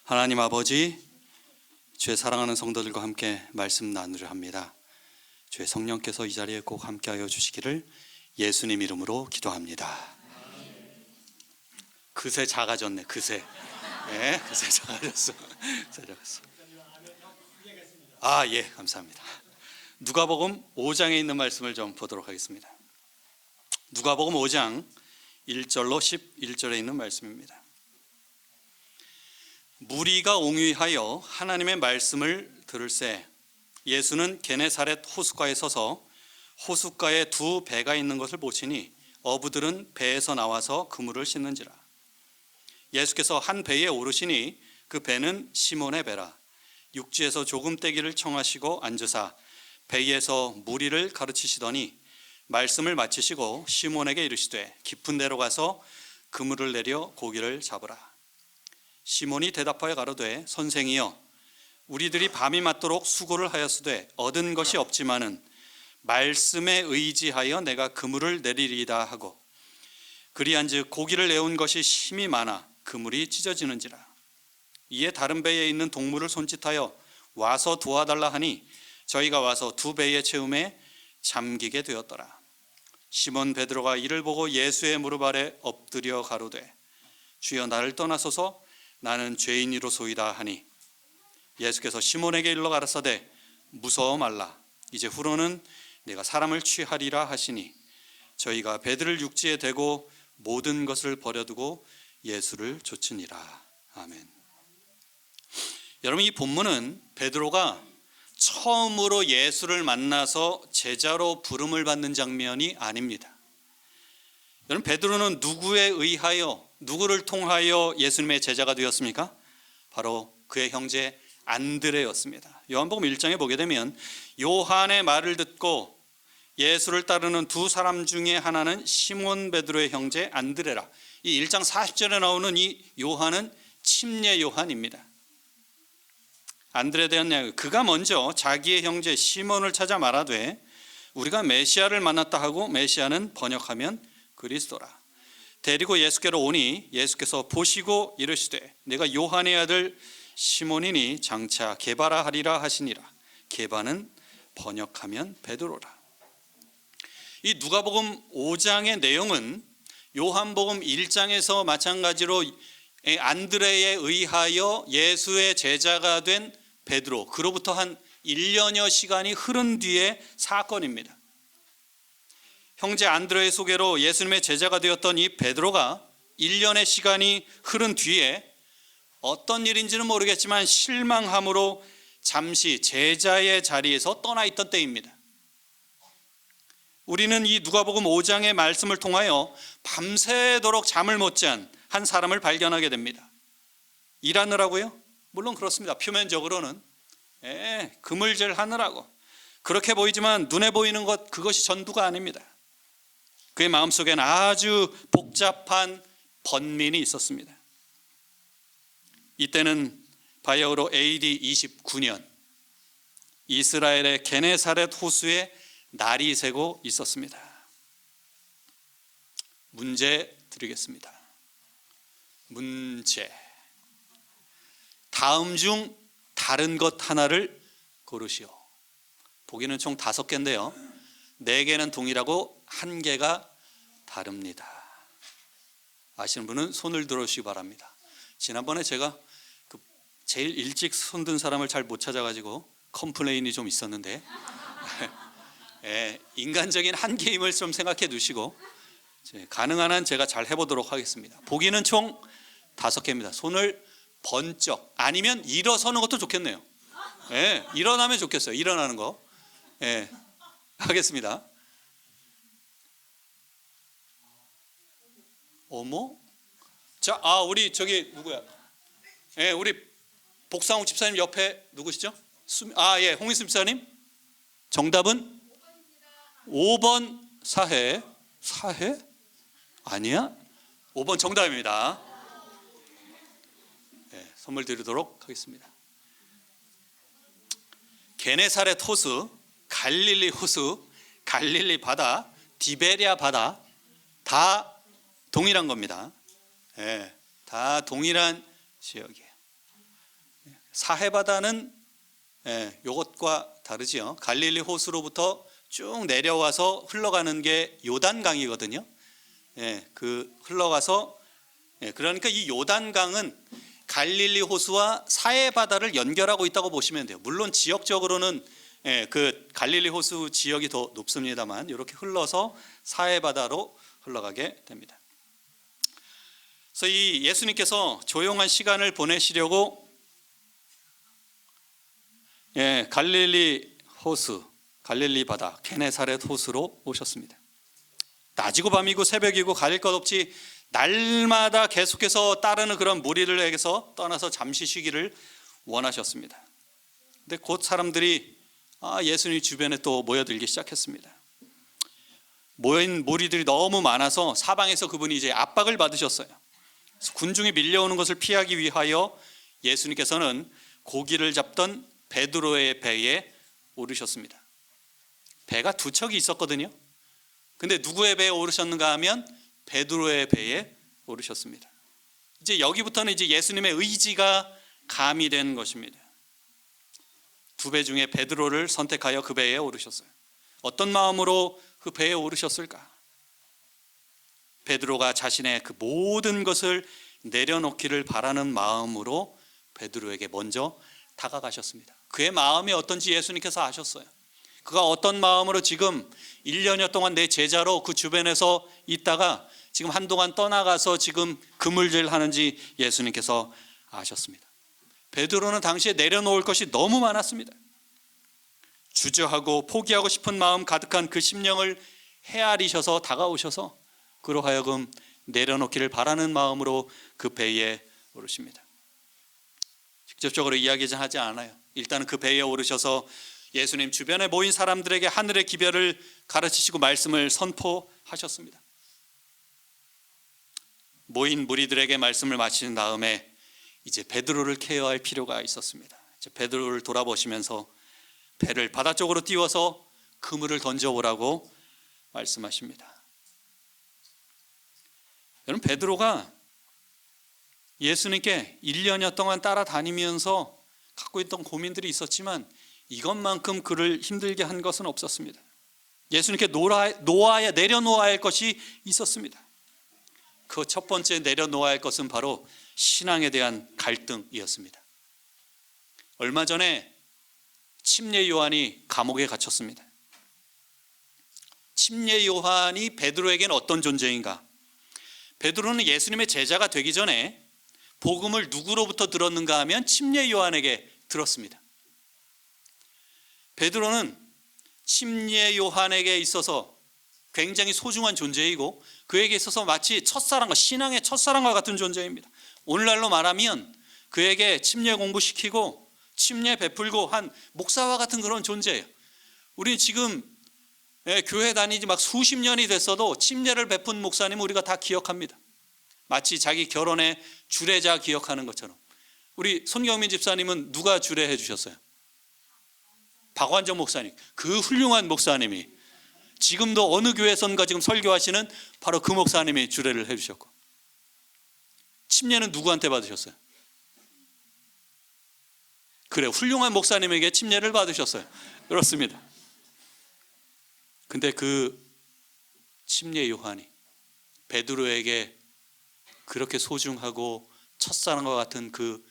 하나님 아버지, 주의 사랑하는 성도들과 함께 말씀 나누려 합니다. 주의 성령께서 이 자리에 꼭 함께하여 주시기를 예수님 이름으로 기도합니다. 그새 작아졌네. 그새 작아졌어. 예, 감사합니다. 누가복음 5장에 있는 말씀을 좀 보도록 하겠습니다. 누가복음 5장 1절로 11절에 있는 말씀입니다. 무리가 옹유하여 하나님의 말씀을 들을새 예수는 게네사렛 호숫가에 서서 호숫가에 두 배가 있는 것을 보시니 어부들은 배에서 나와서 그물을 씻는지라. 예수께서 한 배에 오르시니 그 배는 시몬의 배라. 육지에서 조금 떼기를 청하시고 앉으사 배에서 무리를 가르치시더니 말씀을 마치시고 시몬에게 이르시되 깊은 데로 가서 그물을 내려 고기를 잡으라. 시몬이 대답하여 가로되 선생이여 우리들이 밤이 맞도록 수고를 하였으되 얻은 것이 없지만은 말씀에 의지하여 내가 그물을 내리리이다 하고 그리한즉 고기를 내온 것이 심히 많아 그물이 찢어지는지라. 이에 다른 배에 있는 동물을 손짓하여 와서 도와달라 하니 저희가 와서 두 배의 채움에 잠기게 되었더라. 시몬 베드로가 이를 보고 예수의 무릎 아래 엎드려 가로되 주여 나를 떠나소서 나는 죄인이로소이다 하니 예수께서 시몬에게 일러 가라사대 무서워 말라 이제 후로는 내가 사람을 취하리라 하시니 저희가 배들을 육지에 대고 모든 것을 버려두고 예수를 좇으니라. 아멘. 여러분, 이 본문은 베드로가 처음으로 예수를 만나서 제자로 부름을 받는 장면이 아닙니다. 여러분, 베드로는 누구에 의하여 누구를 통하여 예수님의 제자가 되었습니까? 바로 그의 형제 안드레였습니다. 요한복음 1장에 보게 되면 요한의 말을 듣고 예수를 따르는 두 사람 중에 하나는 시몬 베드로의 형제 안드레라. 이 1장 40절에 나오는 이 요한은 침례 요한입니다. 안드레에 대한 이야기, 그가 먼저 자기의 형제 시몬을 찾아 말하되 우리가 메시아를 만났다 하고 메시아는 번역하면 그리스도라. 데리고 예수께로 오니 예수께서 보시고 이르시되 내가 요한의 아들 시몬이니 장차 게바라 하리라 하시니라. 게바는 번역하면 베드로라. 이 누가복음 5장의 내용은 요한복음 1장에서 마찬가지로 안드레에 의하여 예수의 제자가 된 베드로, 그로부터 한 1년여 시간이 흐른 뒤의 사건입니다. 형제 안드레의 소개로 예수님의 제자가 되었던 이 베드로가 1년의 시간이 흐른 뒤에 어떤 일인지는 모르겠지만 실망함으로 잠시 제자의 자리에서 떠나 있던 때입니다. 우리는 이 누가복음 5장의 말씀을 통하여 밤새도록 잠을 못 잔 한 사람을 발견하게 됩니다. 일하느라고요? 물론 그렇습니다. 표면적으로는 그물질 하느라고 그렇게 보이지만 눈에 보이는 것, 그것이 전부가 아닙니다. 그의 마음속엔 아주 복잡한 번민이 있었습니다. 이때는 바야흐로 AD 29년 이스라엘의 게네사렛 호수에 날이 새고 있었습니다. 문제 드리겠습니다. 문제. 다음 중 다른 것 하나를 고르시오. 보기는 총 5개인데요 4개는 동일하고 1개가 다릅니다. 아시는 분은 손을 들어주시기 바랍니다. 지난번에 제가 제일 일찍 손든 사람을 잘 못 찾아가지고 컴플레인이 좀 있었는데 인간적인 한계임을 좀 생각해 두시고 가능한 한 제가 잘 해보도록 하겠습니다. 보기는 총 5개입니다. 손을 번쩍, 아니면 일어서는 것도 좋겠네요. 일어나면 좋겠어요. 일어나는 거. 하겠습니다. 어머? 자, 우리 저기 누구야? 우리 복상욱 집사님 옆에 누구시죠? 홍희수 집사님. 정답은 5번 사해. 사해? 아니야? 5번 정답입니다. 선물 드리도록 하겠습니다. 게네사렛 호수, 갈릴리 호수, 갈릴리 바다, 디베랴 바다 다 동일한 겁니다. 다 동일한 지역이에요. 사해바다는 이것과 다르지요. 갈릴리 호수로부터 쭉 내려와서 흘러가는 게 요단강이거든요. 그 흘러가서 그러니까 이 요단강은 갈릴리 호수와 사해바다를 연결하고 있다고 보시면 돼요. 물론 지역적으로는 그 갈릴리 호수 지역이 더 높습니다만 이렇게 흘러서 사해바다로 흘러가게 됩니다. 그래서 이 예수님께서 조용한 시간을 보내시려고 갈릴리 호수, 갈릴리 바다, 게네사렛 호수로 오셨습니다. 낮이고 밤이고 새벽이고 가릴 것 없이 날마다 계속해서 따르는 그런 무리들에게서 떠나서 잠시 쉬기를 원하셨습니다. 근데 곧 사람들이 예수님 주변에 또 모여들기 시작했습니다. 모인 무리들이 너무 많아서 사방에서 그분이 이제 압박을 받으셨어요. 군중이 밀려오는 것을 피하기 위하여 예수님께서는 고기를 잡던 베드로의 배에 오르셨습니다. 배가 두 척이 있었거든요. 근데 누구의 배에 오르셨는가 하면 베드로의 배에 오르셨습니다. 이제 여기부터는 이제 예수님의 의지가 가미된 것입니다. 두 배 중에 베드로를 선택하여 그 배에 오르셨어요. 어떤 마음으로 그 배에 오르셨을까? 베드로가 자신의 그 모든 것을 내려놓기를 바라는 마음으로 베드로에게 먼저 다가가셨습니다. 그의 마음이 어떤지 예수님께서 아셨어요. 그가 어떤 마음으로 지금 1년여 동안 내 제자로 그 주변에서 있다가 지금 한동안 떠나가서 지금 그물질하는지 예수님께서 아셨습니다. 베드로는 당시에 내려놓을 것이 너무 많았습니다. 주저하고 포기하고 싶은 마음 가득한 그 심령을 헤아리셔서 다가오셔서 그로 하여금 내려놓기를 바라는 마음으로 그 배에 오르십니다. 직접적으로 이야기하지 않아요. 일단은 그 배에 오르셔서 예수님 주변에 모인 사람들에게 하늘의 기별을 가르치시고 말씀을 선포하셨습니다. 모인 무리들에게 말씀을 마치는 다음에 이제 베드로를 케어할 필요가 있었습니다. 이제 베드로를 돌아보시면서 배를 바다 쪽으로 띄워서 그물을 던져보라고 말씀하십니다. 여러분, 베드로가 예수님께 1년여 동안 따라다니면서 갖고 있던 고민들이 있었지만 이것만큼 그를 힘들게 한 것은 없었습니다. 예수님께 내려놓아야 할 것이 있었습니다. 그 첫 번째 내려놓아야 할 것은 바로 신앙에 대한 갈등이었습니다. 얼마 전에 침례 요한이 감옥에 갇혔습니다. 침례 요한이 베드로에게는 어떤 존재인가? 베드로는 예수님의 제자가 되기 전에 복음을 누구로부터 들었는가 하면 침례 요한에게 들었습니다. 베드로는 침례 요한에게 있어서 굉장히 소중한 존재이고 그에게 있어서 마치 첫사랑과 신앙의 첫사랑과 같은 존재입니다. 오늘날로 말하면 그에게 침례 공부시키고 침례 베풀고 한 목사와 같은 그런 존재예요. 우리는 지금 교회 다니지 막 수십 년이 됐어도 침례를 베푼 목사님 우리가 다 기억합니다. 마치 자기 결혼의 주례자 기억하는 것처럼. 우리 손경민 집사님은 누가 주례해 주셨어요? 박완정 목사님. 그 훌륭한 목사님이 지금도 어느 교회선가 지금 설교하시는 바로 그 목사님이 주례를 해 주셨고, 침례는 누구한테 받으셨어요? 그래, 훌륭한 목사님에게 침례를 받으셨어요. 그렇습니다. 근데 그 침례 요한이 베드로에게 그렇게 소중하고 첫사랑과 같은 그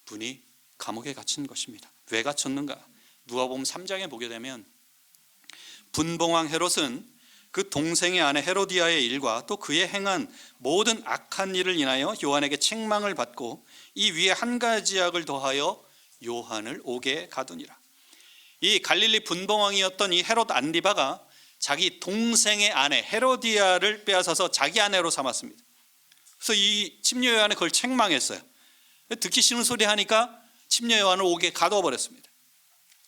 분이 감옥에 갇힌 것입니다. 왜 갇혔는가? 누가복음 3장에 보게 되면 분봉왕 헤롯은 그 동생의 아내 헤로디아의 일과 또 그의 행한 모든 악한 일을 인하여 요한에게 책망을 받고 이 위에 한 가지 악을 더하여 요한을 옥에 가두니라. 이 갈릴리 분봉왕이었던 이 헤롯 안디바가 자기 동생의 아내 헤로디아를 빼앗아서 자기 아내로 삼았습니다. 그래서 이 침례 요한을 그걸 책망했어요. 듣기 싫은 소리 하니까 침례 요한을 옥에 가둬 버렸습니다.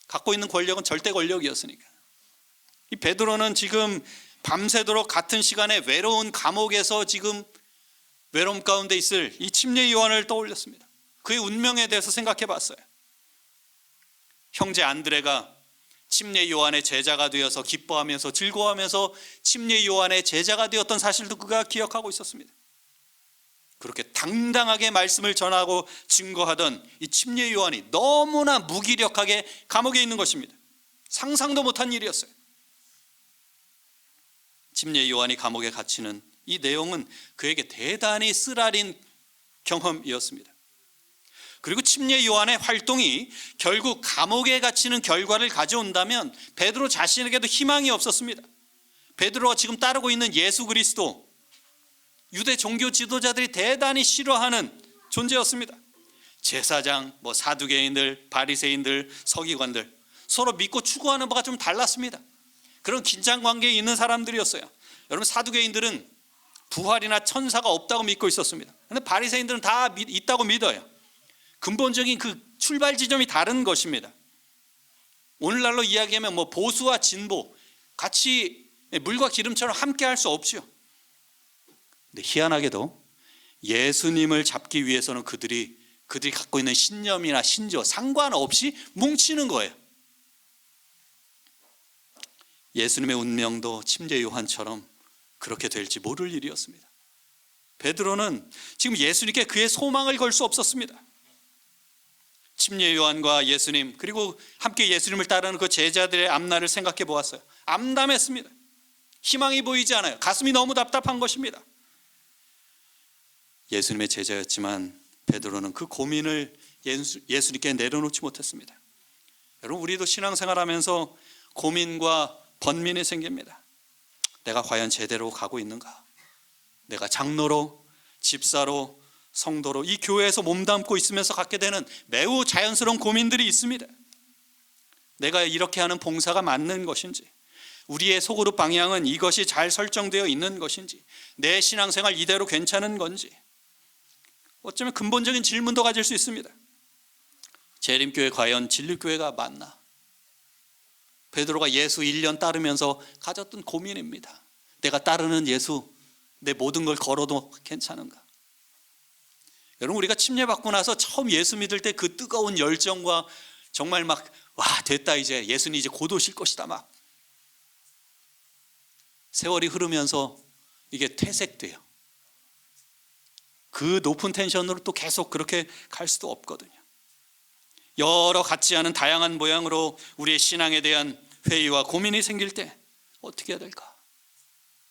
갖고 있는 권력은 절대 권력이었으니까. 이 베드로는 지금 밤새도록 같은 시간에 외로운 감옥에서 지금 외로움 가운데 있을 이 침례 요한을 떠올렸습니다. 그의 운명에 대해서 생각해 봤어요. 형제 안드레가 침례 요한의 제자가 되어서 기뻐하면서 즐거워하면서 침례 요한의 제자가 되었던 사실도 그가 기억하고 있었습니다. 그렇게 당당하게 말씀을 전하고 증거하던 이 침례 요한이 너무나 무기력하게 감옥에 있는 것입니다. 상상도 못한 일이었어요. 침례 요한이 감옥에 갇히는 이 내용은 그에게 대단히 쓰라린 경험이었습니다. 그리고 침례 요한의 활동이 결국 감옥에 갇히는 결과를 가져온다면 베드로 자신에게도 희망이 없었습니다. 베드로가 지금 따르고 있는 예수 그리스도, 유대 종교 지도자들이 대단히 싫어하는 존재였습니다. 제사장, 사두개인들, 바리새인들, 서기관들, 서로 믿고 추구하는 바가 좀 달랐습니다. 그런 긴장 관계에 있는 사람들이었어요. 여러분, 사두개인들은 부활이나 천사가 없다고 믿고 있었습니다. 그런데 바리새인들은 다 있다고 믿어요. 근본적인 그 출발 지점이 다른 것입니다. 오늘날로 이야기하면 보수와 진보 같이 물과 기름처럼 함께 할 수 없죠. 근데 희한하게도 예수님을 잡기 위해서는 그들이 갖고 있는 신념이나 신조 상관없이 뭉치는 거예요. 예수님의 운명도 침례 요한처럼 그렇게 될지 모를 일이었습니다. 베드로는 지금 예수님께 그의 소망을 걸 수 없었습니다. 침례 요한과 예수님, 그리고 함께 예수님을 따르는 그 제자들의 앞날을 생각해 보았어요. 암담했습니다. 희망이 보이지 않아요. 가슴이 너무 답답한 것입니다. 예수님의 제자였지만 베드로는 그 고민을 예수님께 내려놓지 못했습니다. 여러분, 우리도 신앙생활하면서 고민과 번민이 생깁니다. 내가 과연 제대로 가고 있는가? 내가 장로로, 집사로, 성도로 이 교회에서 몸담고 있으면서 갖게 되는 매우 자연스러운 고민들이 있습니다. 내가 이렇게 하는 봉사가 맞는 것인지, 우리의 소그룹 방향은 이것이 잘 설정되어 있는 것인지, 내 신앙생활 이대로 괜찮은 건지, 어쩌면 근본적인 질문도 가질 수 있습니다. 재림교회 과연 진리교회가 맞나? 베드로가 예수 1년 따르면서 가졌던 고민입니다. 내가 따르는 예수, 내 모든 걸 걸어도 괜찮은가? 여러분, 우리가 침례받고 나서 처음 예수 믿을 때 그 뜨거운 열정과 정말 됐다, 이제 예수님 이제 곧 오실 것이다, 세월이 흐르면서 이게 퇴색돼요. 그 높은 텐션으로 또 계속 그렇게 갈 수도 없거든요. 여러 같지 않은 다양한 모양으로 우리의 신앙에 대한 회의와 고민이 생길 때 어떻게 해야 될까?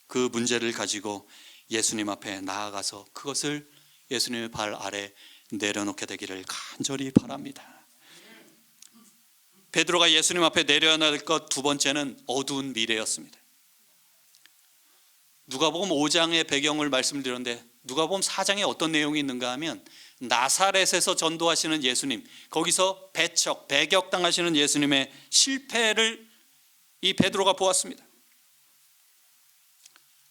그 문제를 가지고 예수님 앞에 나아가서 그것을 예수님의 발 아래 내려놓게 되기를 간절히 바랍니다. 베드로가 예수님 앞에 내려놓을 것 두 번째는 어두운 미래였습니다. 누가복음 5장의 배경을 말씀드렸는데 누가복음 4장에 어떤 내용이 있는가 하면 나사렛에서 전도하시는 예수님, 거기서 배격당하시는 예수님의 실패를 이 베드로가 보았습니다.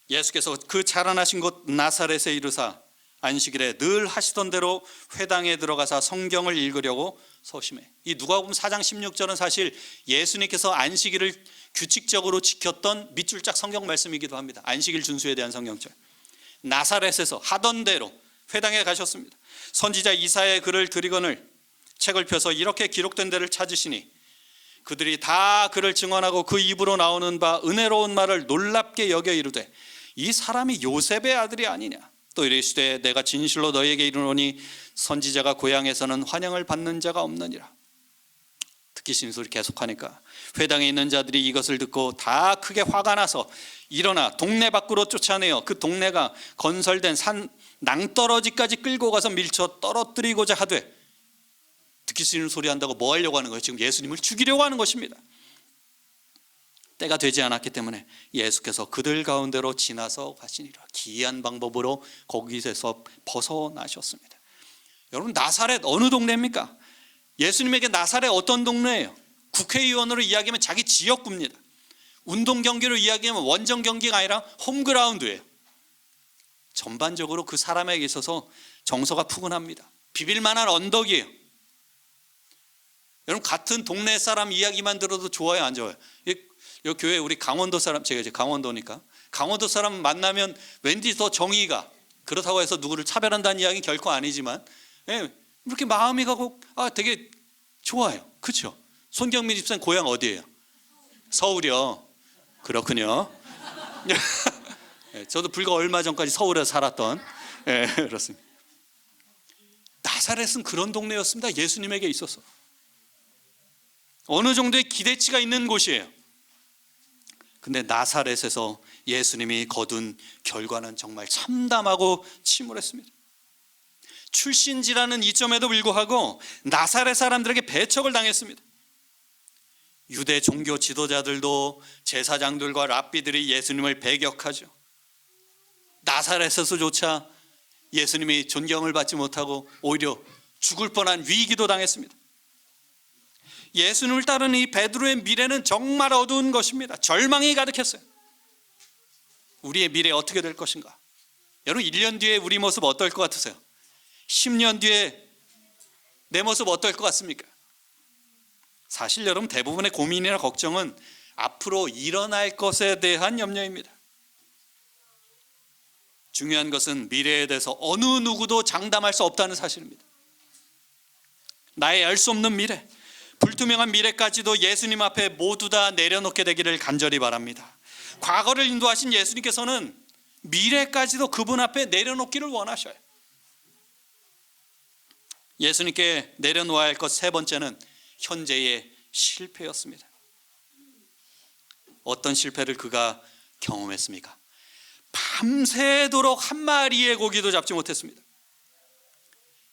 예수께서 그 자라나신 곳 나사렛에 이르사 안식일에 늘 하시던 대로 회당에 들어가서 성경을 읽으려고 서심해. 이 누가복음 4장 16절은 사실 예수님께서 안식일을 규칙적으로 지켰던 밑줄짝 성경 말씀이기도 합니다. 안식일 준수에 대한 성경절. 나사렛에서 하던 대로 회당에 가셨습니다. 선지자 이사야의 글을 드리거늘 책을 펴서 이렇게 기록된 데를 찾으시니 그들이 다 그를 증언하고 그 입으로 나오는 바 은혜로운 말을 놀랍게 여겨 이르되 이 사람이 요셉의 아들이 아니냐. 또 이르시되 내가 진실로 너희에게 이르노니 선지자가 고향에서는 환영을 받는 자가 없느니라. 듣기 싫은 소리 계속하니까 회당에 있는 자들이 이것을 듣고 다 크게 화가 나서 일어나 동네 밖으로 쫓아내어 그 동네가 건설된 산 낭떠러지까지 끌고 가서 밀쳐 떨어뜨리고자 하되, 듣기 싫은 소리 한다고 뭐 하려고 하는 거예요? 지금 예수님을 죽이려고 하는 것입니다. 때가 되지 않았기 때문에 예수께서 그들 가운데로 지나서 가시니라. 기이한 방법으로 거기서 벗어나셨습니다. 여러분, 나사렛 어느 동네입니까? 예수님에게 나사렛 어떤 동네예요? 국회의원으로 이야기하면 자기 지역구입니다. 운동 경기로 이야기하면 원정 경기가 아니라 홈그라운드예요. 전반적으로 그 사람에게 있어서 정서가 푸근합니다. 비빌만한 언덕이에요. 여러분, 같은 동네 사람 이야기만 들어도 좋아요, 안 좋아요? 이 교회 우리 강원도 사람, 제가 이제 강원도니까 강원도 사람 만나면 왠지 더 정의가, 그렇다고 해서 누구를 차별한다는 이야기는 결코 아니지만 이렇게 마음이 가고 되게 좋아요. 그렇죠? 손경민 집사님 고향 어디예요? 서울이요. 그렇군요. 저도 불과 얼마 전까지 서울에서 살았던 그렇습니다. 나사렛은 그런 동네였습니다. 예수님에게 있어서 어느 정도의 기대치가 있는 곳이에요. 근데 나사렛에서 예수님이 거둔 결과는 정말 참담하고 침울했습니다. 출신지라는 이점에도 불구하고 나사렛 사람들에게 배척을 당했습니다. 유대 종교 지도자들도 제사장들과 랍비들이 예수님을 배격하죠. 나사렛에서조차 예수님이 존경을 받지 못하고 오히려 죽을 뻔한 위기도 당했습니다. 예수님을 따르는 이 베드로의 미래는 정말 어두운 것입니다. 절망이 가득했어요. 우리의 미래 어떻게 될 것인가? 여러분 1년 뒤에 우리 모습 어떨 것 같으세요? 10년 뒤에 내 모습 어떨 것 같습니까? 사실 여러분 대부분의 고민이나 걱정은 앞으로 일어날 것에 대한 염려입니다. 중요한 것은 미래에 대해서 어느 누구도 장담할 수 없다는 사실입니다. 나의 알 수 없는 미래, 불투명한 미래까지도 예수님 앞에 모두 다 내려놓게 되기를 간절히 바랍니다. 과거를 인도하신 예수님께서는 미래까지도 그분 앞에 내려놓기를 원하셔요. 예수님께 내려놓아야 할 것 세 번째는 현재의 실패였습니다. 어떤 실패를 그가 경험했습니까? 밤새도록 한 마리의 고기도 잡지 못했습니다.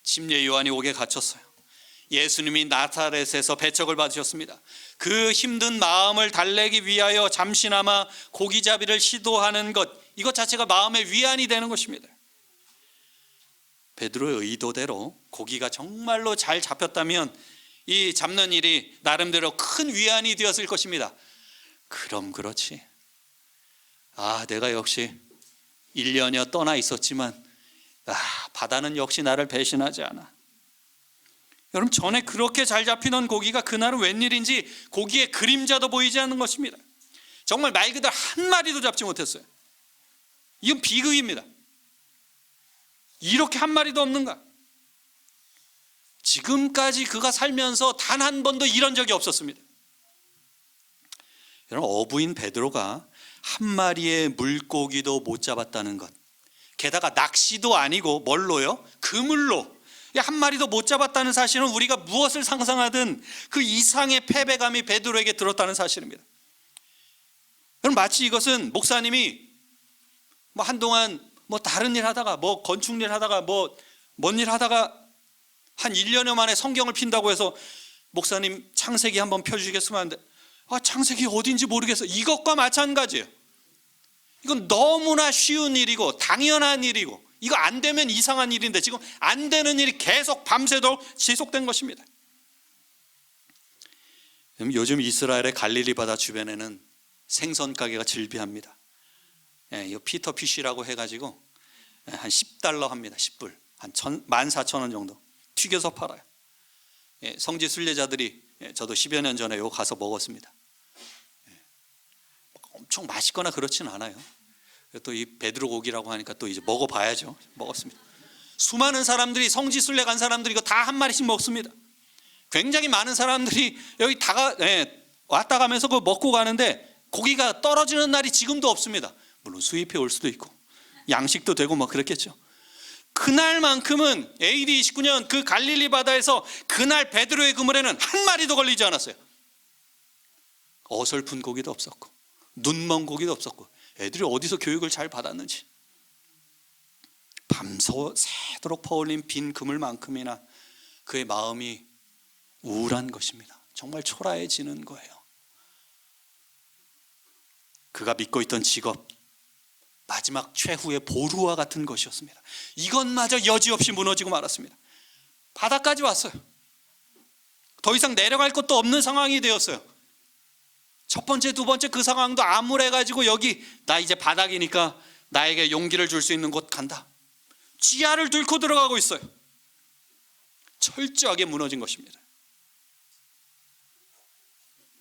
침례 요한이 옥에 갇혔어요. 예수님이 나사렛에서 배척을 받으셨습니다. 그 힘든 마음을 달래기 위하여 잠시나마 고기잡이를 시도하는 것, 이것 자체가 마음의 위안이 되는 것입니다. 베드로의 의도대로 고기가 정말로 잘 잡혔다면 이 잡는 일이 나름대로 큰 위안이 되었을 것입니다. 그럼 그렇지. 내가 역시 1년여 떠나 있었지만 바다는 역시 나를 배신하지 않아. 여러분 전에 그렇게 잘 잡히던 고기가 그날은 웬일인지 고기의 그림자도 보이지 않는 것입니다. 정말 말 그대로 한 마리도 잡지 못했어요. 이건 비극입니다. 이렇게 한 마리도 없는가? 지금까지 그가 살면서 단 한 번도 이런 적이 없었습니다. 여러분 어부인 베드로가 한 마리의 물고기도 못 잡았다는 것, 게다가 낚시도 아니고 뭘로요? 그물로 한 마리도 못 잡았다는 사실은 우리가 무엇을 상상하든 그 이상의 패배감이 베드로에게 들었다는 사실입니다. 여러분 마치 이것은 목사님이 한동안 다른 일 하다가 건축 일 하다가 뭔 일 하다가 한 1년여 만에 성경을 핀다고 해서 목사님 창세기 한번 펴주시겠으면 하는데 창세기 어딘지 모르겠어. 이것과 마찬가지예요. 이건 너무나 쉬운 일이고 당연한 일이고 이거 안 되면 이상한 일인데 지금 안 되는 일이 계속 밤새도록 지속된 것입니다. 요즘 이스라엘의 갈릴리 바다 주변에는 생선 가게가 즐비합니다. 이거 피터 피쉬라고 해가지고 한 $10 합니다. 10불. 한 14,000원 정도 튀겨서 팔아요. 성지 순례자들이 저도 10여 년 전에 이거 가서 먹었습니다. 엄청 맛있거나 그렇지는 않아요. 또 이 베드로 고기라고 하니까 또 이제 먹어봐야죠. 먹었습니다. 수많은 사람들이 성지 순례 간 사람들이 이거 다 한 마리씩 먹습니다. 굉장히 많은 사람들이 여기 왔다 가면서 그거 먹고 가는데 고기가 떨어지는 날이 지금도 없습니다. 물론 수입해 올 수도 있고 양식도 되고 그랬겠죠. 그날만큼은 AD 29년 그 갈릴리 바다에서 그날 베드로의 그물에는 한 마리도 걸리지 않았어요. 어설픈 고기도 없었고 눈먼 고기도 없었고 애들이 어디서 교육을 잘 받았는지 밤새도록 퍼올린 빈 그물만큼이나 그의 마음이 우울한 것입니다. 정말 초라해지는 거예요. 그가 믿고 있던 직업, 마지막 최후의 보루와 같은 것이었습니다. 이것마저 여지없이 무너지고 말았습니다. 바다까지 왔어요. 더 이상 내려갈 곳도 없는 상황이 되었어요. 첫 번째, 두 번째 그 상황도 암울해가지고 여기 나 이제 바닥이니까 나에게 용기를 줄 수 있는 곳 간다. 지하를 뚫고 들어가고 있어요. 철저하게 무너진 것입니다.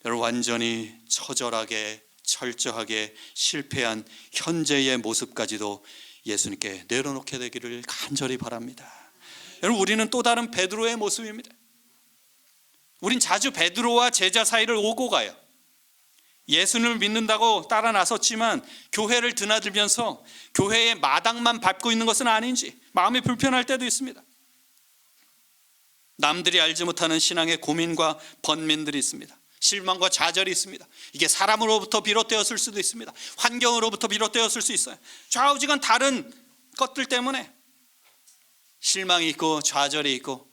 여러분 완전히 처절하게 철저하게 실패한 현재의 모습까지도 예수님께 내려놓게 되기를 간절히 바랍니다. 여러분 우리는 또 다른 베드로의 모습입니다. 우린 자주 베드로와 제자 사이를 오고 가요. 예수님을 믿는다고 따라 나섰지만 교회를 드나들면서 교회의 마당만 밟고 있는 것은 아닌지 마음이 불편할 때도 있습니다. 남들이 알지 못하는 신앙의 고민과 번민들이 있습니다. 실망과 좌절이 있습니다. 이게 사람으로부터 비롯되었을 수도 있습니다. 환경으로부터 비롯되었을 수 있어요. 좌우지간 다른 것들 때문에 실망이 있고 좌절이 있고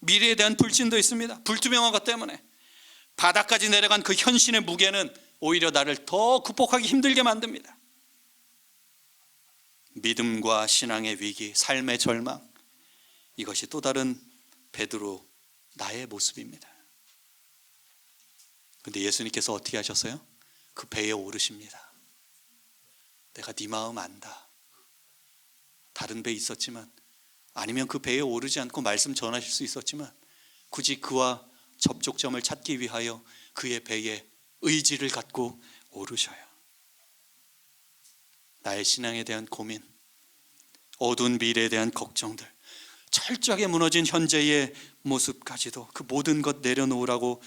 미래에 대한 불신도 있습니다. 불투명한 것 때문에 바닥까지 내려간 그 현실의 무게는 오히려 나를 더 극복하기 힘들게 만듭니다. 믿음과 신앙의 위기, 삶의 절망, 이것이 또 다른 베드로 나의 모습입니다. 근데 예수님께서 어떻게 하셨어요? 그 배에 오르십니다. 내가 네 마음 안다. 다른 배 있었지만, 아니면 그 배에 오르지 않고 말씀 전하실 수 있었지만, 굳이 그와 접촉점을 찾기 위하여 그의 배에 의지를 갖고 오르셔요. 나의 신앙에 대한 고민, 어두운 미래에 대한 걱정들, 철저하게 무너진 현재의 모습까지도 그 모든 것 내려놓으라고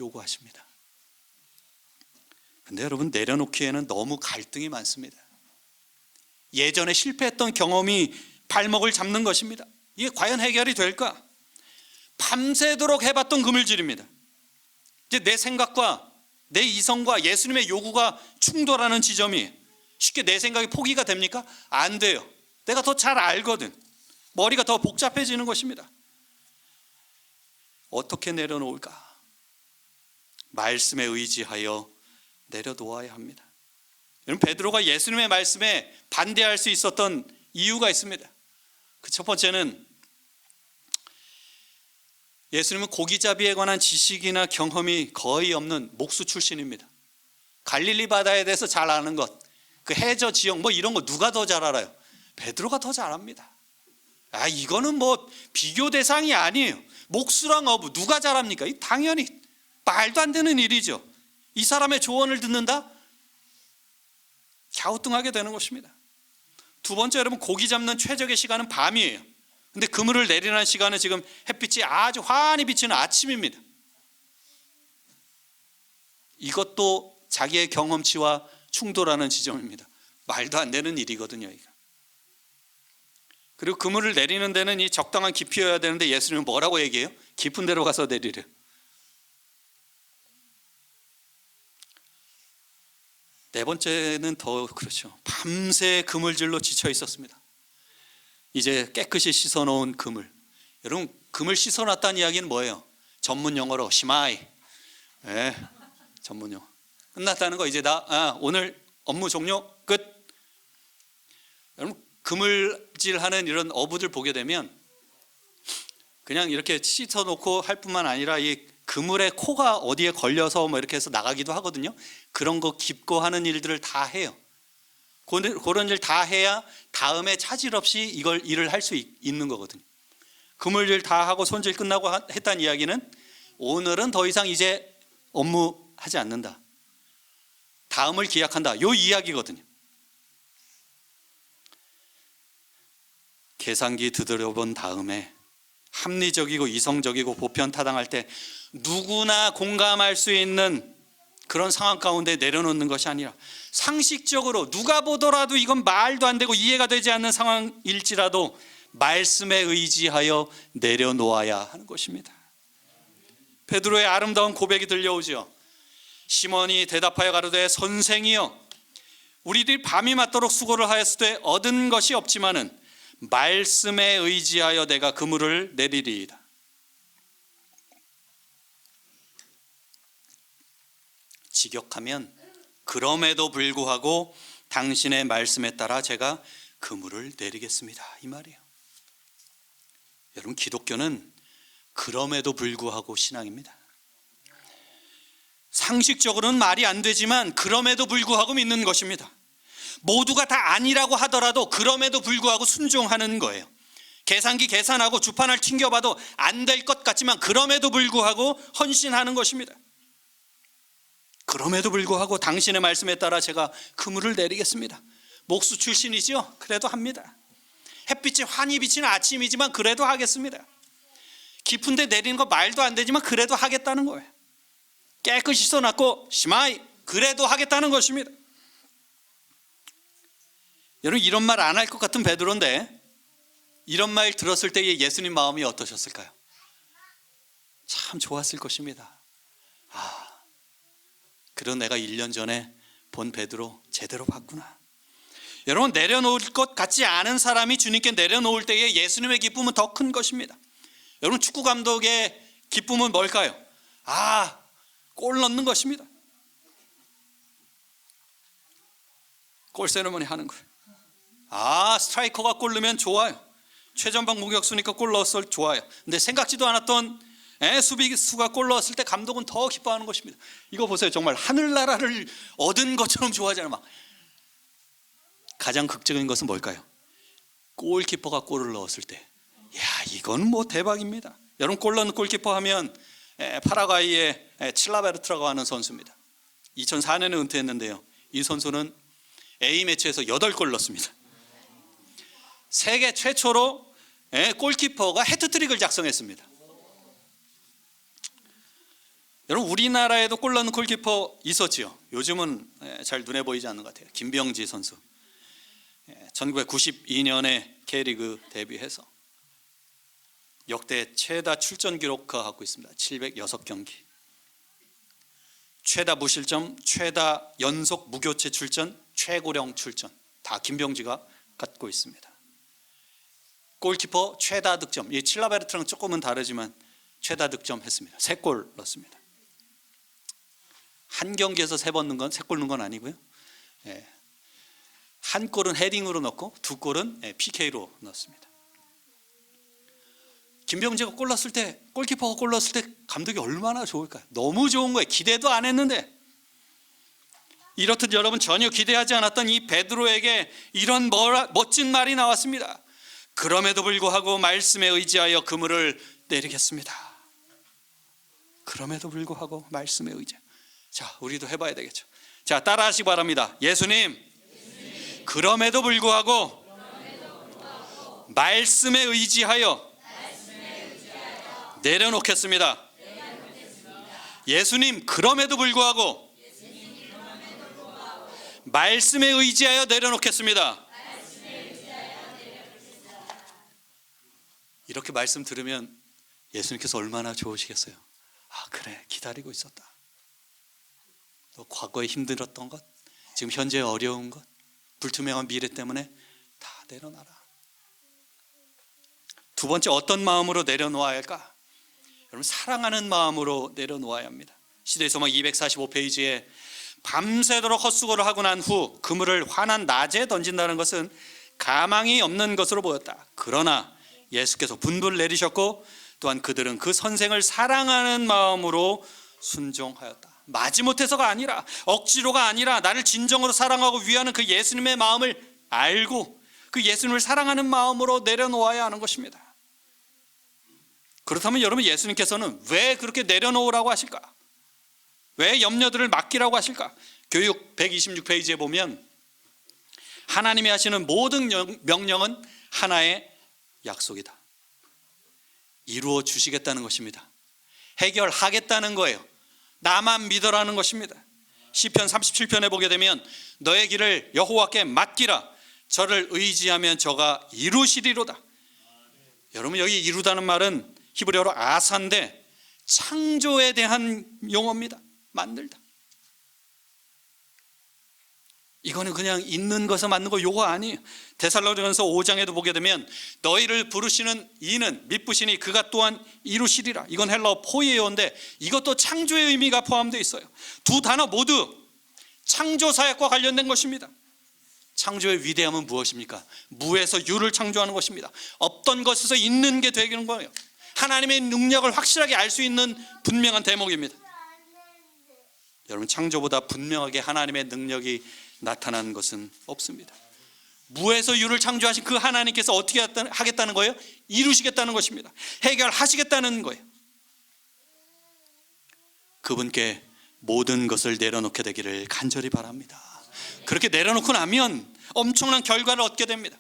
요구하십니다. 근데 여러분, 내려놓기에는 너무 갈등이 많습니다. 예전에 실패했던 경험이 발목을 잡는 것입니다. 이게 과연 해결이 될까? 밤새도록 해봤던 그물질입니다. 이제 내 생각과 내 이성과 예수님의 요구가 충돌하는 지점이 쉽게 내 생각이 포기가 됩니까? 안 돼요. 내가 더 잘 알거든. 머리가 더 복잡해지는 것입니다. 어떻게 내려놓을까? 말씀에 의지하여 내려놓아야 합니다. 여러분, 베드로가 예수님의 말씀에 반대할 수 있었던 이유가 있습니다. 그 첫 번째는 예수님은 고기잡이에 관한 지식이나 경험이 거의 없는 목수 출신입니다. 갈릴리 바다에 대해서 잘 아는 것, 그 해저 지역 뭐 이런 거 누가 더 잘 알아요? 베드로가 더 잘 압니다. 이거는 뭐 비교 대상이 아니에요. 목수랑 어부 누가 잘합니까? 당연히 말도 안 되는 일이죠. 이 사람의 조언을 듣는다? 갸우뚱하게 되는 것입니다. 두 번째, 여러분, 고기 잡는 최적의 시간은 밤이에요. 근데 그물을 내리는 시간은 지금 햇빛이 아주 환히 비치는 아침입니다. 이것도 자기의 경험치와 충돌하는 지점입니다. 말도 안 되는 일이거든요, 이거. 그리고 그물을 내리는 데는 이 적당한 깊이여야 되는데 예수님은 뭐라고 얘기해요? 깊은 데로 가서 내리래. 네 번째는 더 그렇죠. 밤새 그물질로 지쳐 있었습니다. 이제 깨끗이 씻어놓은 그물. 여러분, 그물 씻어놨다는 이야기는 뭐예요? 전문 용어로 시마이. 네, 전문 용어. 끝났다는 거. 이제 오늘 업무 종료 끝. 여러분, 그물질하는 이런 어부들 보게 되면 그냥 이렇게 씻어놓고 할 뿐만 아니라 이 그물의 코가 어디에 걸려서 뭐 이렇게 해서 나가기도 하거든요. 그런 거 깁고 하는 일들을 다 해요. 그런 일 다 해야 다음에 차질 없이 이걸 일을 할 수 있는 거거든요. 그물질 다 하고 손질 끝나고 했다는 이야기는 오늘은 더 이상 이제 업무하지 않는다. 다음을 기약한다. 요 이야기거든요. 계산기 두드려본 다음에 합리적이고 이성적이고 보편타당할 때 누구나 공감할 수 있는 그런 상황 가운데 내려놓는 것이 아니라 상식적으로 누가 보더라도 이건 말도 안 되고 이해가 되지 않는 상황일지라도 말씀에 의지하여 내려놓아야 하는 것입니다. 베드로의 아름다운 고백이 들려오죠. 시몬이 대답하여 가로되 선생이여, 우리들이 밤이 맞도록 수고를 하였으되 얻은 것이 없지만은 말씀에 의지하여 내가 그물을 내리리이다. 직역하면 그럼에도 불구하고 당신의 말씀에 따라 제가 그물을 내리겠습니다, 이 말이에요. 여러분, 기독교는 그럼에도 불구하고 신앙입니다. 상식적으로는 말이 안 되지만 그럼에도 불구하고 믿는 것입니다. 모두가 다 아니라고 하더라도 그럼에도 불구하고 순종하는 거예요. 계산기 계산하고 주판을 튕겨봐도 안 될 것 같지만 그럼에도 불구하고 헌신하는 것입니다. 그럼에도 불구하고 당신의 말씀에 따라 제가 그물을 내리겠습니다. 목수 출신이죠? 그래도 합니다. 햇빛이 환히 비치는 아침이지만 그래도 하겠습니다. 깊은 데 내리는 거 말도 안 되지만 그래도 하겠다는 거예요. 깨끗이 씻어놨고 시마이, 그래도 하겠다는 것입니다. 여러분, 이런 말 안 할 것 같은 베드로인데 이런 말 들었을 때의 예수님 마음이 어떠셨을까요? 참 좋았을 것입니다. 그런 내가 1년 전에 본 베드로 제대로 봤구나. 여러분, 내려놓을 것 같지 않은 사람이 주님께 내려놓을 때에 예수님의 기쁨은 더 큰 것입니다. 여러분, 축구 감독의 기쁨은 뭘까요? 골 넣는 것입니다. 골 세레머니 하는 거예요. 스트라이커가 골 넣으면 좋아요. 최전방 공격수니까 골 넣었을 좋아요. 근데 생각지도 않았던 수비수가 골 넣었을 때 감독은 더 기뻐하는 것입니다. 이거 보세요. 정말 하늘나라를 얻은 것처럼 좋아하잖아요. 가장 극적인 것은 뭘까요? 골키퍼가 골을 넣었을 때, 이건 뭐 대박입니다. 여러분, 골 넣는 골키퍼 하면 파라과이의 칠라베르트라고 하는 선수입니다. 2004년에 은퇴했는데요. 이 선수는 A매치에서 8골 넣었습니다. 세계 최초로 골키퍼가 해트트릭을 작성했습니다. 여러분, 우리나라에도 골 넣는 골키퍼 있었지요. 요즘은 잘 눈에 보이지 않는 것 같아요. 김병지 선수. 1992년에 K리그 데뷔해서 역대 최다 출전 기록을 갖고 있습니다. 706경기. 최다 무실점, 최다 연속 무교체 출전, 최고령 출전 다 김병지가 갖고 있습니다. 골키퍼 최다 득점, 이 칠라베르트랑 조금은 다르지만 최다 득점 했습니다. 3골 넣었습니다. 한 경기에서 3번 넣은 건 3골 넣은 건 아니고요. 한 골은 헤딩으로 넣고 2골은 PK로 넣었습니다. 김병지가 골 넣었을 때, 골키퍼가 골 넣었을 때 감독이 얼마나 좋을까요? 너무 좋은 거예요. 기대도 안 했는데. 이렇듯 여러분, 전혀 기대하지 않았던 이 베드로에게 이런 멋진 말이 나왔습니다. 그럼에도 불구하고 말씀에 의지하여 그물을 내리겠습니다. 그럼에도 불구하고 말씀에 의지하여. 자, 우리도 해봐야 되겠죠. 자, 따라하시기 바랍니다. 예수님, 그럼에도 불구하고 말씀에 의지하여 내려놓겠습니다. 예수님, 그럼에도 불구하고 말씀에 의지하여 내려놓겠습니다. 이렇게 말씀 들으면 예수님께서 얼마나 좋으시겠어요. 그래, 기다리고 있었다. 너 과거에 힘들었던 것, 지금 현재 어려운 것, 불투명한 미래 때문에 다 내려놔라. 두 번째, 어떤 마음으로 내려놓아야 할까? 여러분, 사랑하는 마음으로 내려놓아야 합니다. 시대의 소망 245페이지에 밤새도록 헛수고를 하고 난 후 그물을 환한 낮에 던진다는 것은 가망이 없는 것으로 보였다. 그러나 예수께서 분부를 내리셨고 또한 그들은 그 선생을 사랑하는 마음으로 순종하였다. 마지못해서가 아니라, 억지로가 아니라 나를 진정으로 사랑하고 위하는 그 예수님의 마음을 알고 그 예수님을 사랑하는 마음으로 내려놓아야 하는 것입니다. 그렇다면 여러분, 예수님께서는 왜 그렇게 내려놓으라고 하실까? 왜 염려들을 맡기라고 하실까? 교육 126페이지에 보면 하나님이 하시는 모든 명령은 하나의 약속이다. 이루어 주시겠다는 것입니다. 해결하겠다는 거예요. 나만 믿어라는 것입니다. 시편 37편에 보게 되면 너의 길을 여호와께 맡기라. 저를 의지하면 저가 이루시리로다. 여러분, 여기 이루다는 말은 히브리어로 아사인데 창조에 대한 용어입니다. 만들다. 이거는 그냥 있는 것에 맞는 거 요거 아니에요. 데살로니가서 5장에도 보게 되면 너희를 부르시는 이는 미쁘시니 그가 또한 이루시리라. 이건 헬라어 포이에오인데 이것도 창조의 의미가 포함되어 있어요. 두 단어 모두 창조 사역과 관련된 것입니다. 창조의 위대함은 무엇입니까? 무에서 유를 창조하는 것입니다. 없던 것에서 있는 게 되는 거예요. 하나님의 능력을 확실하게 알 수 있는 분명한 대목입니다. 여러분, 창조보다 분명하게 하나님의 능력이 나타나는 것은 없습니다. 무에서 유를 창조하신 그 하나님께서 어떻게 하겠다는 거예요? 이루시겠다는 것입니다. 해결하시겠다는 거예요. 그분께 모든 것을 내려놓게 되기를 간절히 바랍니다. 그렇게 내려놓고 나면 엄청난 결과를 얻게 됩니다.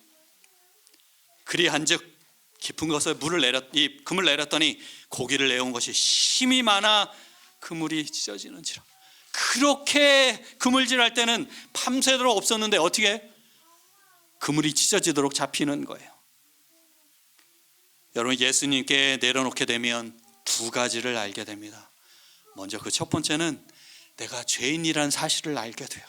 그리한즉 깊은 곳에 그물 내렸더니 고기를 내온 것이 힘이 많아 그물이 찢어지는지라. 그렇게 그물질할 때는 밤새도록 없었는데 어떻게 그물이 찢어지도록 잡히는 거예요. 여러분, 예수님께 내려놓게 되면 두 가지를 알게 됩니다. 먼저 그 첫 번째는 내가 죄인이라는 사실을 알게 돼요.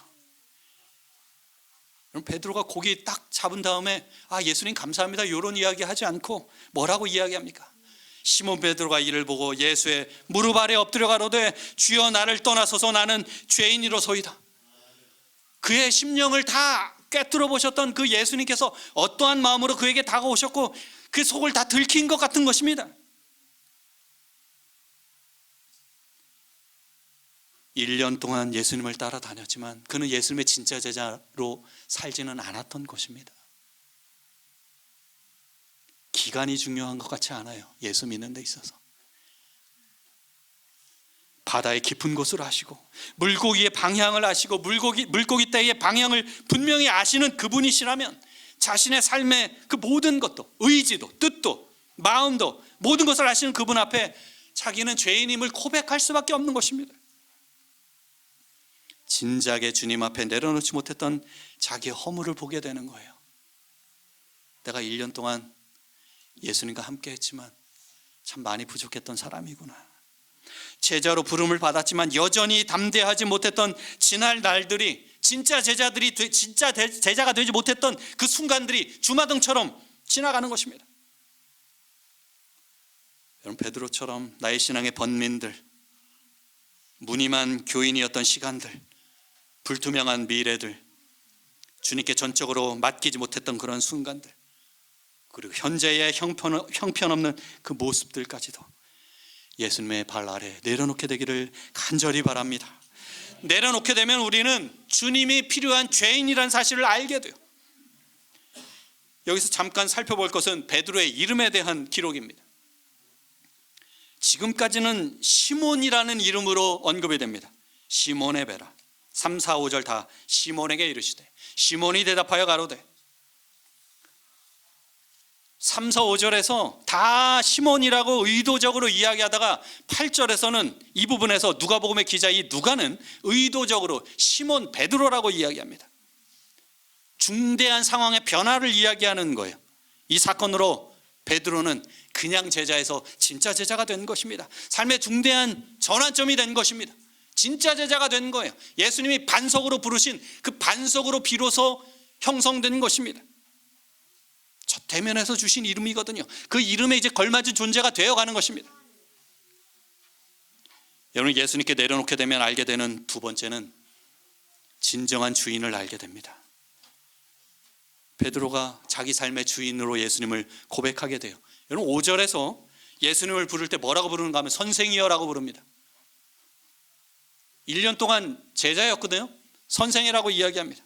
그럼 베드로가 고기 딱 잡은 다음에 예수님 감사합니다 이런 이야기 하지 않고 뭐라고 이야기합니까? 시몬 베드로가 이를 보고 예수의 무릎 아래 엎드려 가로되 주여 나를 떠나소서 나는 죄인이로소이다. 그의 심령을 다 꿰뚫어 보셨던 그 예수님께서 어떠한 마음으로 그에게 다가오셨고 그 속을 다 들킨 것 같은 것입니다. 1년 동안 예수님을 따라다녔지만 그는 예수님의 진짜 제자로 살지는 않았던 것입니다. 기간이 중요한 것 같지 않아요. 예수 믿는 데 있어서. 바다의 깊은 곳을 아시고 물고기의 방향을 아시고 물고기 떼의 방향을 분명히 아시는 그분이시라면 자신의 삶의 그 모든 것도, 의지도, 뜻도, 마음도 모든 것을 아시는 그분 앞에 자기는 죄인임을 고백할 수밖에 없는 것입니다. 진작에 주님 앞에 내려놓지 못했던 자기의 허물을 보게 되는 거예요. 내가 1년 동안 예수님과 함께 했지만 참 많이 부족했던 사람이구나. 제자로 부름을 받았지만 여전히 담대하지 못했던 지날 날들이 진짜 제자가 되지 못했던 그 순간들이 주마등처럼 지나가는 것입니다. 여러분, 베드로처럼 나의 신앙의 번민들, 무늬만 교인이었던 시간들, 불투명한 미래들, 주님께 전적으로 맡기지 못했던 그런 순간들, 그리고 현재의 형편없는 그 모습들까지도 예수님의 발 아래 내려놓게 되기를 간절히 바랍니다. 내려놓게 되면 우리는 주님이 필요한 죄인이라는 사실을 알게 돼요. 여기서 잠깐 살펴볼 것은 베드로의 이름에 대한 기록입니다. 지금까지는 시몬이라는 이름으로 언급이 됩니다. 시몬의 베라. 3, 4, 5절 다 시몬에게 이르시되 시몬이 대답하여 가로되 3, 4, 5절에서 다 시몬이라고 의도적으로 이야기하다가 8절에서는 이 부분에서 누가복음의 기자 이 누가는 의도적으로 시몬 베드로라고 이야기합니다. 중대한 상황의 변화를 이야기하는 거예요. 이 사건으로 베드로는 그냥 제자에서 진짜 제자가 된 것입니다. 삶의 중대한 전환점이 된 것입니다. 진짜 제자가 된 거예요. 예수님이 반석으로 부르신 그 반석으로 비로소 형성된 것입니다. 첫 대면에서 주신 이름이거든요. 그 이름에 이제 걸맞은 존재가 되어가는 것입니다. 여러분, 예수님께 내려놓게 되면 알게 되는 두 번째는 진정한 주인을 알게 됩니다. 베드로가 자기 삶의 주인으로 예수님을 고백하게 돼요. 여러분, 5절에서 예수님을 부를 때 뭐라고 부르는가 하면 선생이여라고 부릅니다. 1년 동안 제자였거든요. 선생이라고 이야기합니다.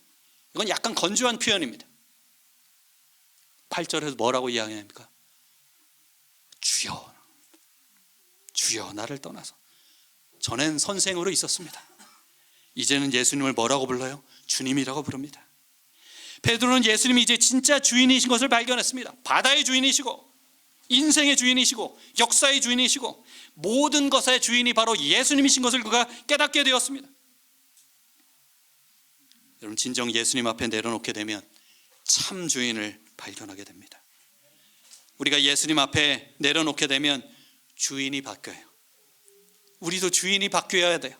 이건 약간 건조한 표현입니다. 8절에서 뭐라고 이야기합니까? 주여, 주여 나를 떠나서. 전엔 선생으로 있었습니다. 이제는 예수님을 뭐라고 불러요? 주님이라고 부릅니다. 베드로는 예수님이 이제 진짜 주인이신 것을 발견했습니다. 바다의 주인이시고 인생의 주인이시고 역사의 주인이시고 모든 것의 주인이 바로 예수님이신 것을 그가 깨닫게 되었습니다. 여러분, 진정 예수님 앞에 내려놓게 되면 참 주인을 발견하게 됩니다. 우리가 예수님 앞에 내려놓게 되면 주인이 바뀌어요. 우리도 주인이 바뀌어야 돼요.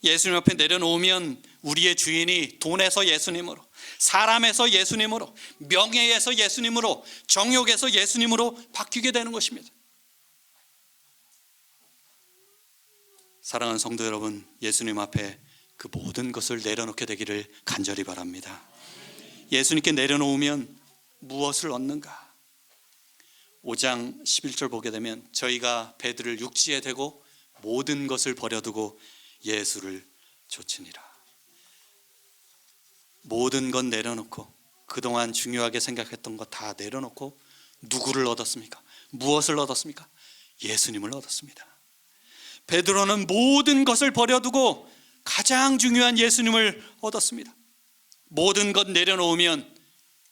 예수님 앞에 내려놓으면 우리의 주인이 돈에서 예수님으로, 사람에서 예수님으로, 명예에서 예수님으로, 정욕에서 예수님으로 바뀌게 되는 것입니다. 사랑하는 성도 여러분, 예수님 앞에 그 모든 것을 내려놓게 되기를 간절히 바랍니다. 예수님께 내려놓으면 무엇을 얻는가? 5장 11절 보게 되면 저희가 배들을 육지에 대고 모든 것을 버려두고 예수를 좇으니라. 모든 것 내려놓고 그동안 중요하게 생각했던 것 다 내려놓고 누구를 얻었습니까? 무엇을 얻었습니까? 예수님을 얻었습니다. 베드로는 모든 것을 버려두고 가장 중요한 예수님을 얻었습니다. 모든 것 내려놓으면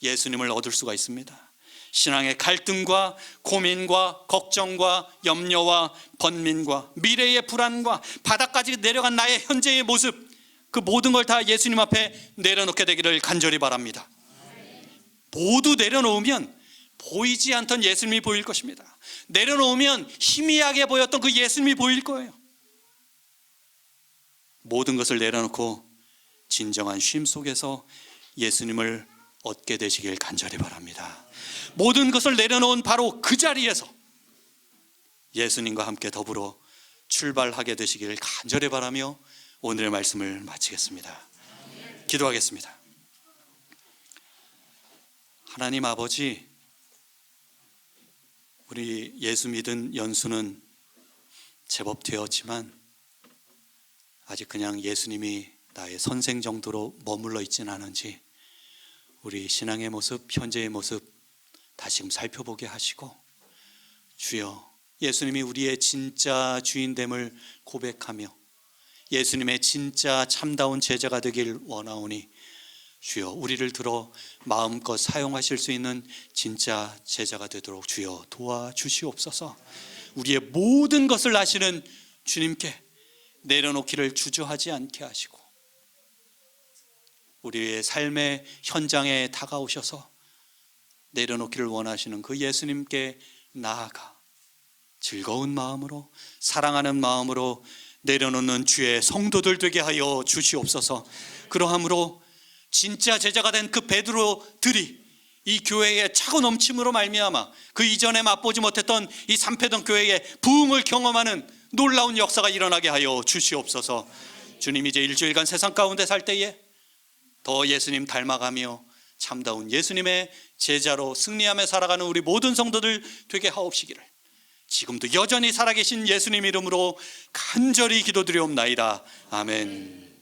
예수님을 얻을 수가 있습니다. 신앙의 갈등과 고민과 걱정과 염려와 번민과 미래의 불안과 바닥까지 내려간 나의 현재의 모습, 그 모든 걸 다 예수님 앞에 내려놓게 되기를 간절히 바랍니다. 모두 내려놓으면 보이지 않던 예수님이 보일 것입니다. 내려놓으면 희미하게 보였던 그 예수님이 보일 거예요. 모든 것을 내려놓고 진정한 쉼 속에서 예수님을 얻게 되시길 간절히 바랍니다. 모든 것을 내려놓은 바로 그 자리에서 예수님과 함께 더불어 출발하게 되시길 간절히 바라며 오늘의 말씀을 마치겠습니다. 기도하겠습니다. 하나님 아버지, 우리 예수 믿은 연수는 제법 되었지만 아직 그냥 예수님이 나의 선생 정도로 머물러 있지는 않은지 우리 신앙의 모습, 현재의 모습 다시금 살펴보게 하시고, 주여 예수님이 우리의 진짜 주인됨을 고백하며 예수님의 진짜 참다운 제자가 되길 원하오니 주여 우리를 들어 마음껏 사용하실 수 있는 진짜 제자가 되도록 주여 도와주시옵소서. 우리의 모든 것을 아시는 주님께 내려놓기를 주저하지 않게 하시고 우리의 삶의 현장에 다가오셔서 내려놓기를 원하시는 그 예수님께 나아가 즐거운 마음으로, 사랑하는 마음으로 내려놓는 주의 성도들 되게 하여 주시옵소서. 그러함으로 진짜 제자가 된 그 베드로들이 이 교회의 차고 넘침으로 말미암아 그 이전에 맛보지 못했던 이 삼패동 교회의 부흥을 경험하는 놀라운 역사가 일어나게 하여 주시옵소서. 주님, 이제 일주일간 세상 가운데 살 때에 더 예수님 닮아가며 참다운 예수님의 제자로 승리하며 살아가는 우리 모든 성도들 되게 하옵시기를 지금도 여전히 살아계신 예수님 이름으로 간절히 기도드리옵나이다. 아멘.